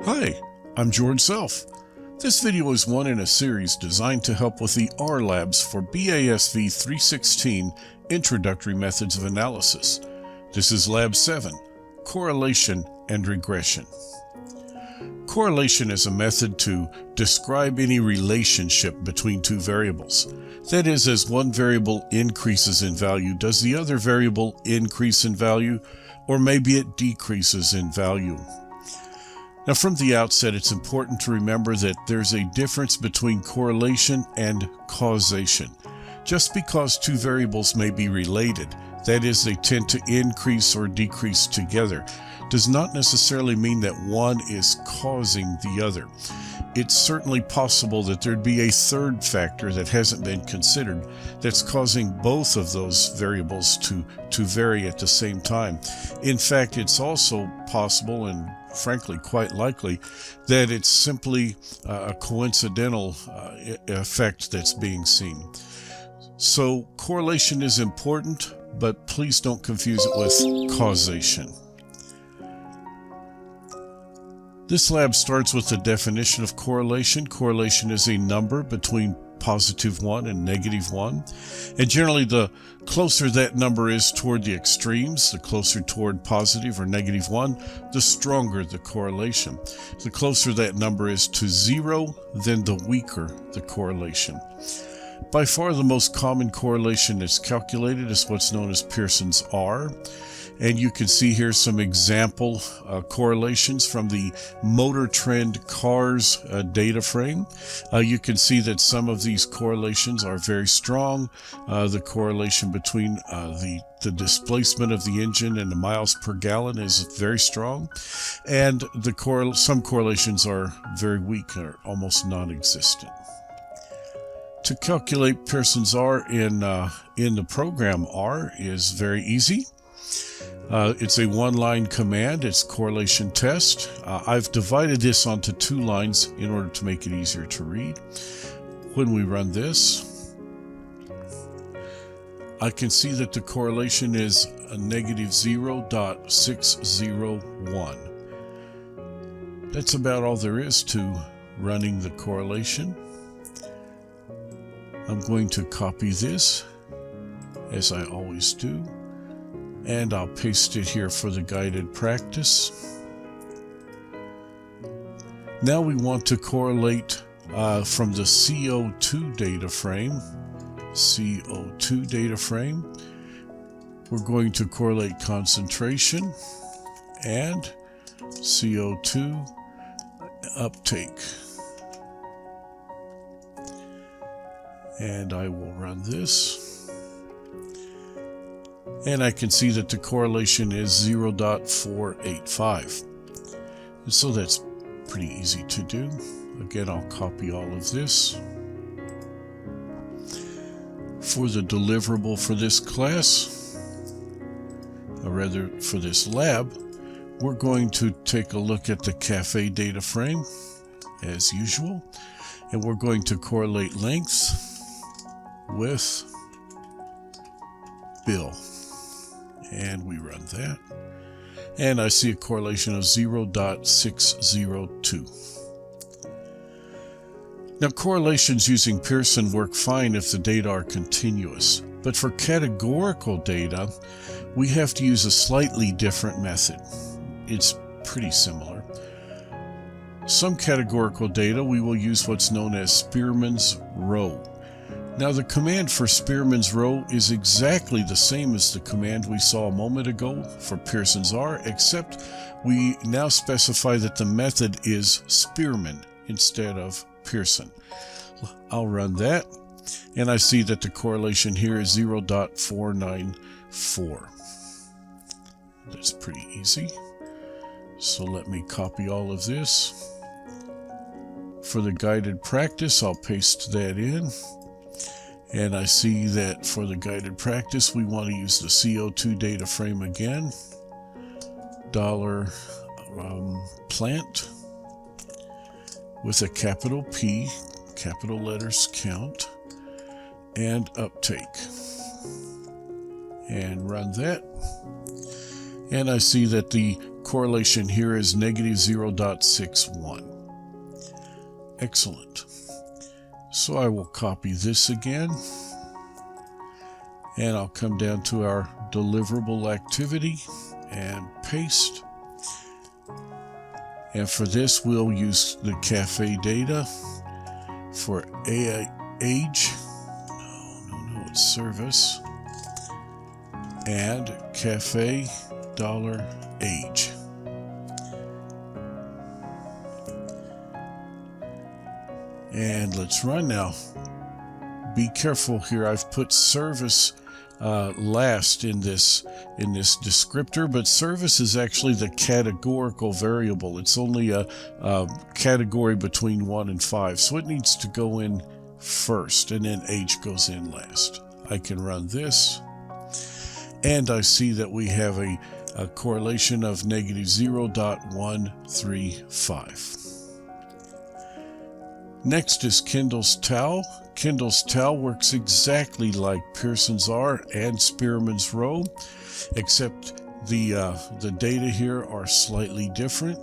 Hi, I'm George Self. This video is one in a series designed to help with the R labs for BASV316 Introductory Methods of Analysis. This is Lab 7, Correlation and Regression. Correlation is a method to describe any relationship between two variables. That is, as one variable increases in value, does the other variable increase in value, or maybe it decreases in value? Now, from the outset, it's important to remember that there's a difference between correlation and causation. Just because two variables may be related, that is, they tend to increase or decrease together, does not necessarily mean that one is causing the other. It's certainly possible that there'd be a third factor that hasn't been considered that's causing both of those variables to vary at the same time. In fact, it's also possible and frankly quite likely that it's simply a coincidental effect that's being seen. So correlation is important, but please don't confuse it with causation. This lab starts with the definition of correlation. Correlation is a number between +1 and -1. And generally, the closer that number is toward the extremes, the closer toward positive or -1, the stronger the correlation. The closer that number is to 0, then the weaker the correlation. By far the most common correlation that's calculated is what's known as Pearson's R. And you can see here some example correlations from the Motor Trend Cars data frame. You can see that some of these correlations are very strong. The correlation between the displacement of the engine and the miles per gallon is very strong. And some correlations are very weak or almost non-existent. To calculate Pearson's R in the program R is very easy. It's a one-line command. It's correlation test. I've divided this onto 2 lines in order to make it easier to read. When we run this, I can see that the correlation is a -0.601. That's about all there is to running the correlation. I'm going to copy this, as I always do, and I'll paste it here for the guided practice. Now we want to correlate from the CO2 data frame. CO2 data frame. We're going to correlate concentration and CO2 uptake. And I will run this. And I can see that the correlation is 0.485. And so that's pretty easy to do. Again, I'll copy all of this. For the deliverable for this class, or rather for this lab, we're going to take a look at the cafe data frame, as usual. And we're going to correlate length with bill. And we run that. And I see a correlation of 0.602. Now, correlations using Pearson work fine if the data are continuous. But for categorical data, we have to use a slightly different method. It's pretty similar. Some categorical data, we will use what's known as Spearman's row. Now, the command for Spearman's row is exactly the same as the command we saw a moment ago for Pearson's R, except we now specify that the method is Spearman instead of Pearson. I'll run that, and I see that the correlation here is 0.494. That's pretty easy. So let me copy all of this. For the guided practice, I'll paste that in. And I see that for the guided practice, we want to use the CO2 data frame again. $plant with a capital P, capital letters count, and uptake. And run that. And I see that the correlation here is negative 0.61. Excellent. So I will copy this again, and I'll come down to our deliverable activity and paste. And for this, we'll use the cafe data for age. No, it's service. And cafe $age. And let's run now. Be careful here. I've put service last in this descriptor, but service is actually the categorical variable. It's only a category between 1 and 5, so it needs to go in first, and then age goes in last. I can run this, and I see that we have a correlation of negative 0.135. Next is Kendall's tau. Kendall's tau works exactly like Pearson's R and Spearman's rho, except the data here are slightly different.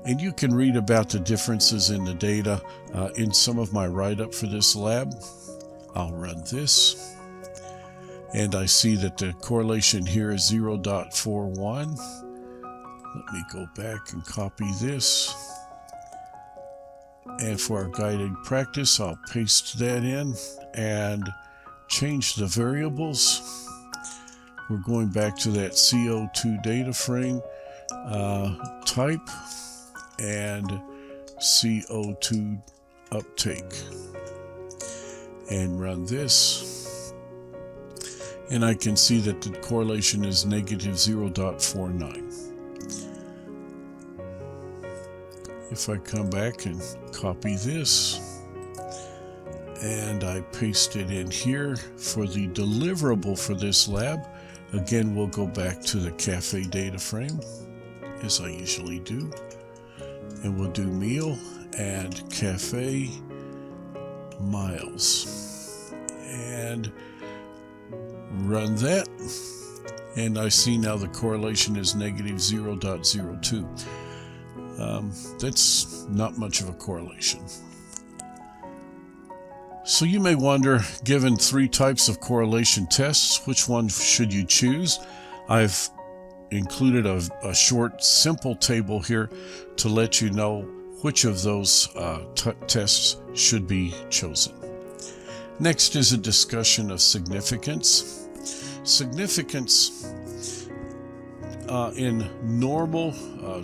And you can read about the differences in the data in some of my write-up for this lab. I'll run this, and I see that the correlation here is 0.41. Let me go back and copy this. And for our guided practice, I'll paste that in and change the variables. We're going back to that CO2 data frame type and CO2 uptake. And run this. And I can see that the correlation is negative 0.49. If I come back and copy this and I paste it in here for the deliverable for this lab, again we'll go back to the cafe data frame as I usually do, and we'll do meal and cafe miles and run that, and I see now the correlation is negative 0.02. That's not much of a correlation. So you may wonder, given 3 types of correlation tests, which one should you choose? I've included a short, simple table here to let you know which of those tests should be chosen. Next is a discussion of significance. Significance in normal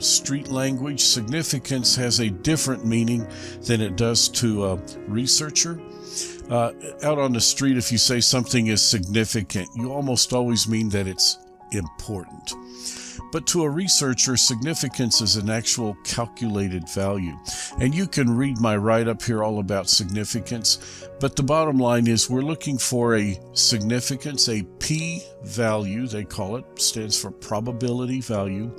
street language, significance has a different meaning than it does to a researcher. Out on the street, if you say something is significant, you almost always mean that it's important. But to a researcher, significance is an actual calculated value. And you can read my write-up here all about significance. But the bottom line is we're looking for a significance, a p-value, they call it, stands for probability value,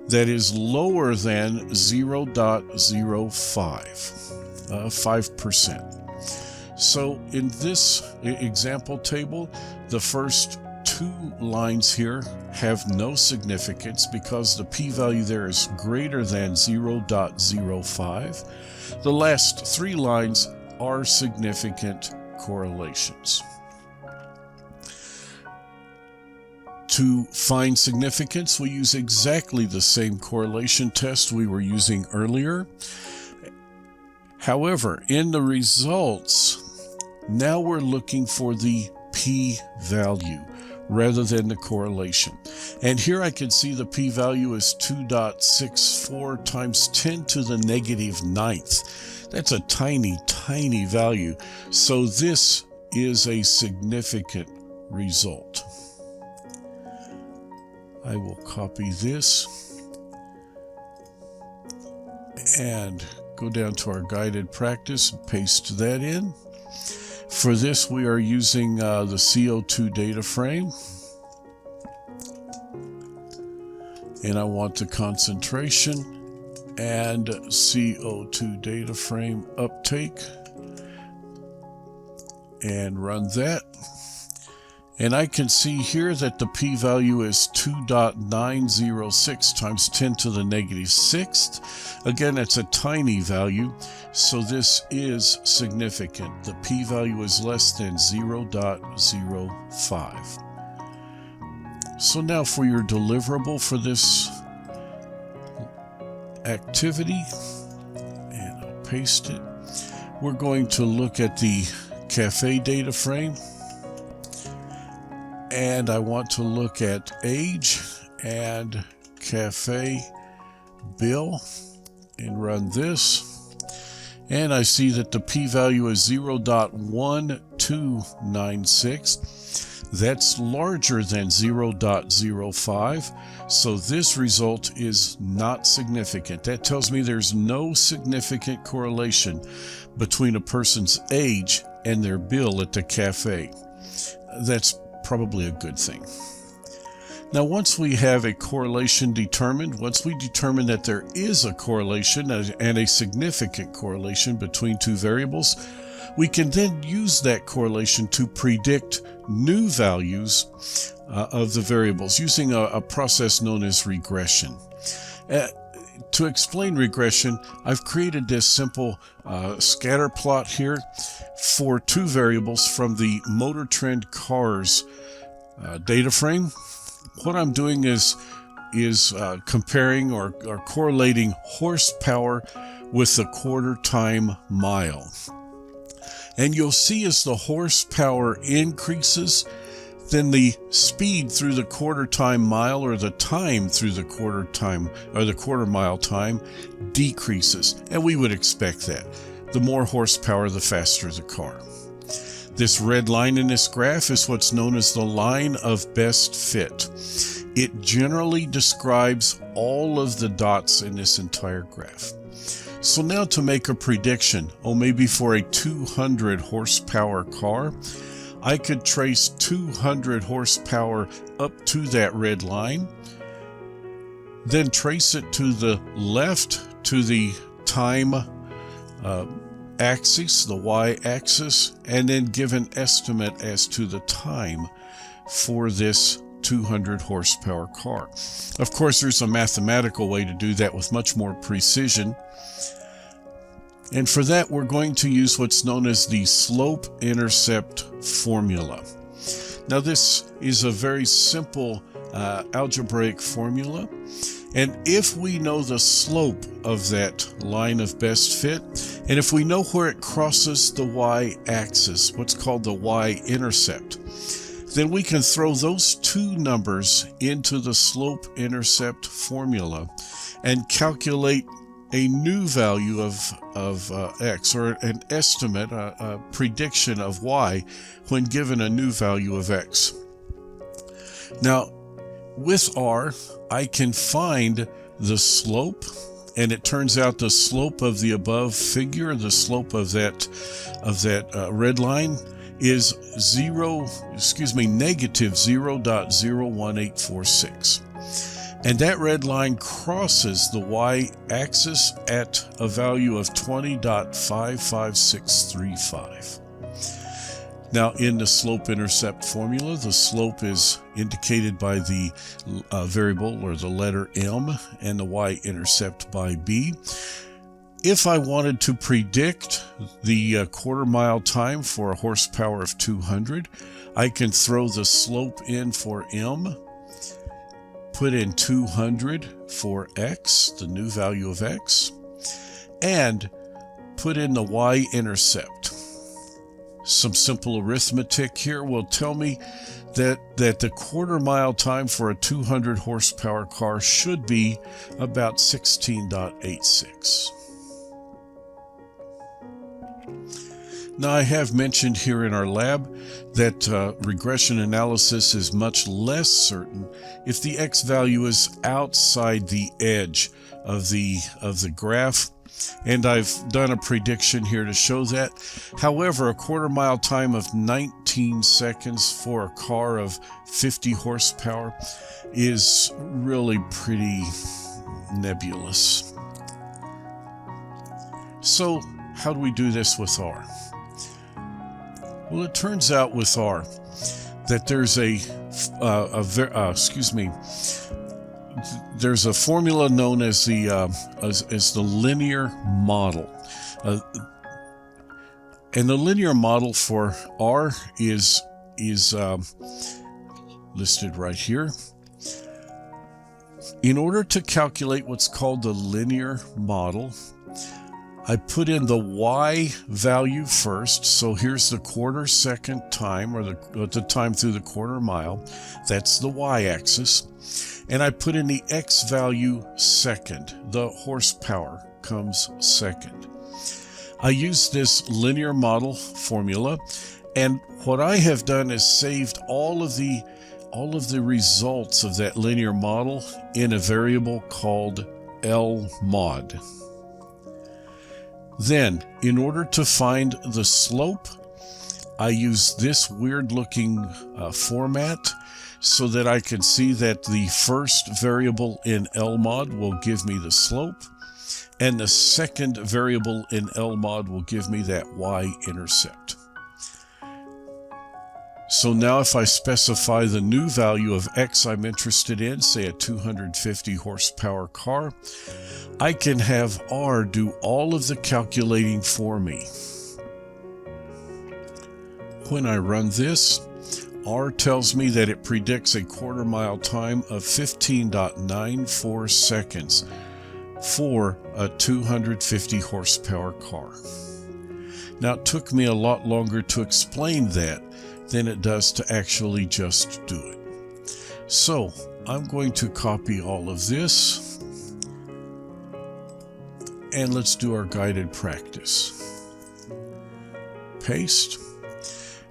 that is lower than 0.05, 5%. So in this example table, the first 2 lines here have no significance because the p-value there is greater than 0.05. The last 3 lines are significant correlations. To find significance, we use exactly the same correlation test we were using earlier. However, in the results, now we're looking for the p-value rather than the correlation. And here I can see the p-value is 2.64 times 10 to the negative 9th. That's a tiny, tiny value. So this is a significant result. I will copy this and go down to our guided practice and paste that in. For this, we are using the CO2 data frame. And I want the concentration and CO2 data frame uptake. And run that. And I can see here that the p-value is 2.906 times 10 to the negative 6th. Again, it's a tiny value, so this is significant. The p-value is less than 0.05. So now for your deliverable for this activity, and I'll paste it. We're going to look at the cafe data frame. And I want to look at age and cafe bill and run this. And I see that the p-value is 0.1296. That's larger than 0.05. So this result is not significant. That tells me there's no significant correlation between a person's age and their bill at the cafe. That's probably a good thing. Now, once we have a correlation determined, once we determine that there is a correlation and a significant correlation between two variables, we can then use that correlation to predict new values of the variables using a process known as regression. To explain regression, I've created this simple scatter plot here for two variables from the Motor Trend Cars data frame. What I'm doing is comparing or correlating horsepower with the quarter time mile. And you'll see as the horsepower increases, then the speed through the quarter time mile, or the time through the quarter time or the quarter mile time, decreases. And we would expect that. The more horsepower, the faster the car. This red line in this graph is what's known as the line of best fit. It generally describes all of the dots in this entire graph. So now to make a prediction, maybe for a 200 horsepower car, I could trace 200 horsepower up to that red line, then trace it to the left to the time axis, the y-axis, and then give an estimate as to the time for this 200 horsepower car. Of course, there's a mathematical way to do that with much more precision. And for that, we're going to use what's known as the slope-intercept formula. Now, this is a very simple algebraic formula. And if we know the slope of that line of best fit, and if we know where it crosses the y-axis, what's called the y-intercept, then we can throw those two numbers into the slope-intercept formula and calculate a new value of x, or an estimate, a prediction of y, when given a new value of x. Now, with R, I can find the slope, and it turns out the slope of the above figure, the slope of that red line, is negative 0.01846. And that red line crosses the y-axis at a value of 20.55635. Now, in the slope-intercept formula, the slope is indicated by the variable, or the letter m, and the y-intercept by b. If I wanted to predict the quarter mile time for a horsepower of 200, I can throw the slope in for m, put in 200 for x, the new value of x, and put in the y-intercept. Some simple arithmetic here will tell me that the quarter mile time for a 200 horsepower car should be about 16.86. Now, I have mentioned here in our lab that regression analysis is much less certain if the x value is outside the edge of the graph, and I've done a prediction here to show that. However, a quarter mile time of 19 seconds for a car of 50 horsepower is really pretty nebulous. So, how do we do this with R? Well, it turns out with R that there's there's a formula known as the linear model, and the linear model for R is listed right here. In order to calculate what's called the linear model, I put in the y value first. So here's the quarter second time, or the time through the quarter mile. That's the y-axis. And I put in the x value second. The horsepower comes second. I use this linear model formula, and what I have done is saved all of the results of that linear model in a variable called L mod. Then, in order to find the slope, I use this weird looking format so that I can see that the first variable in L mod will give me the slope, and the second variable in L mod will give me that y-intercept. So now if I specify the new value of X I'm interested in, say a 250 horsepower car, I can have R do all of the calculating for me. When I run this, R tells me that it predicts a quarter mile time of 15.94 seconds for a 250 horsepower car. Now, it took me a lot longer to explain that than it does to actually just do it. So I'm going to copy all of this, and let's do our guided practice. Paste.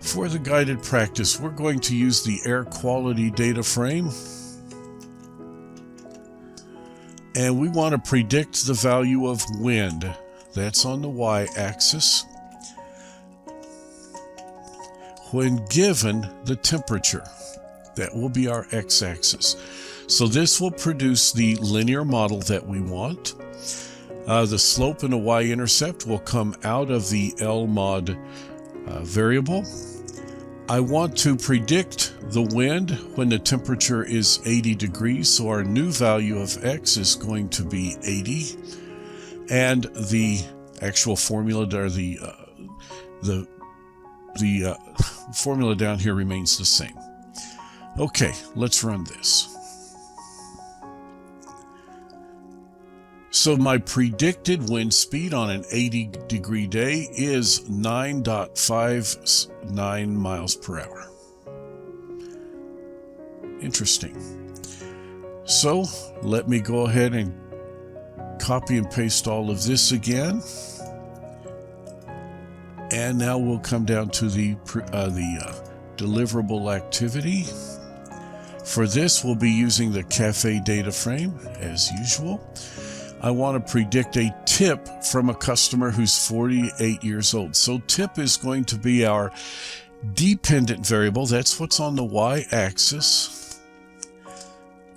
For the guided practice, we're going to use the air quality data frame, and we want to predict the value of wind. That's on the y-axis, when given the temperature. That will be our x-axis. So this will produce the linear model that we want. The slope and the y-intercept will come out of the L mod variable. I want to predict the wind when the temperature is 80 degrees, so our new value of x is going to be 80, and the actual formula, or the formula down here remains the same. Okay, let's run this. So my predicted wind speed on an 80 degree day is 9.59 miles per hour. Interesting. So let me go ahead and copy and paste all of this again. And now we'll come down to the deliverable activity. For this, we'll be using the cafe data frame as usual. I want to predict a tip from a customer who's 48 years old. So tip is going to be our dependent variable. That's what's on the y-axis.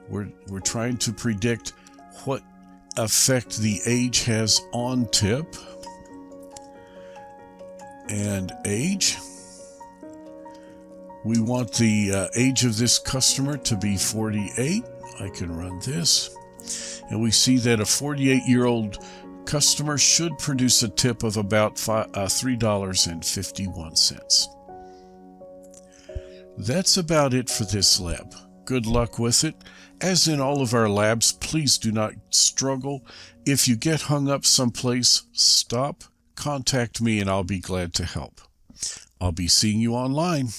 We're trying to predict what effect the age has on tip. And age. We want the age of this customer to be 48. I can run this. And we see that a 48-year-old customer should produce a tip of about $3.51. That's about it for this lab. Good luck with it. As in all of our labs, please do not struggle. If you get hung up someplace, stop, contact me, and I'll be glad to help. I'll be seeing you online.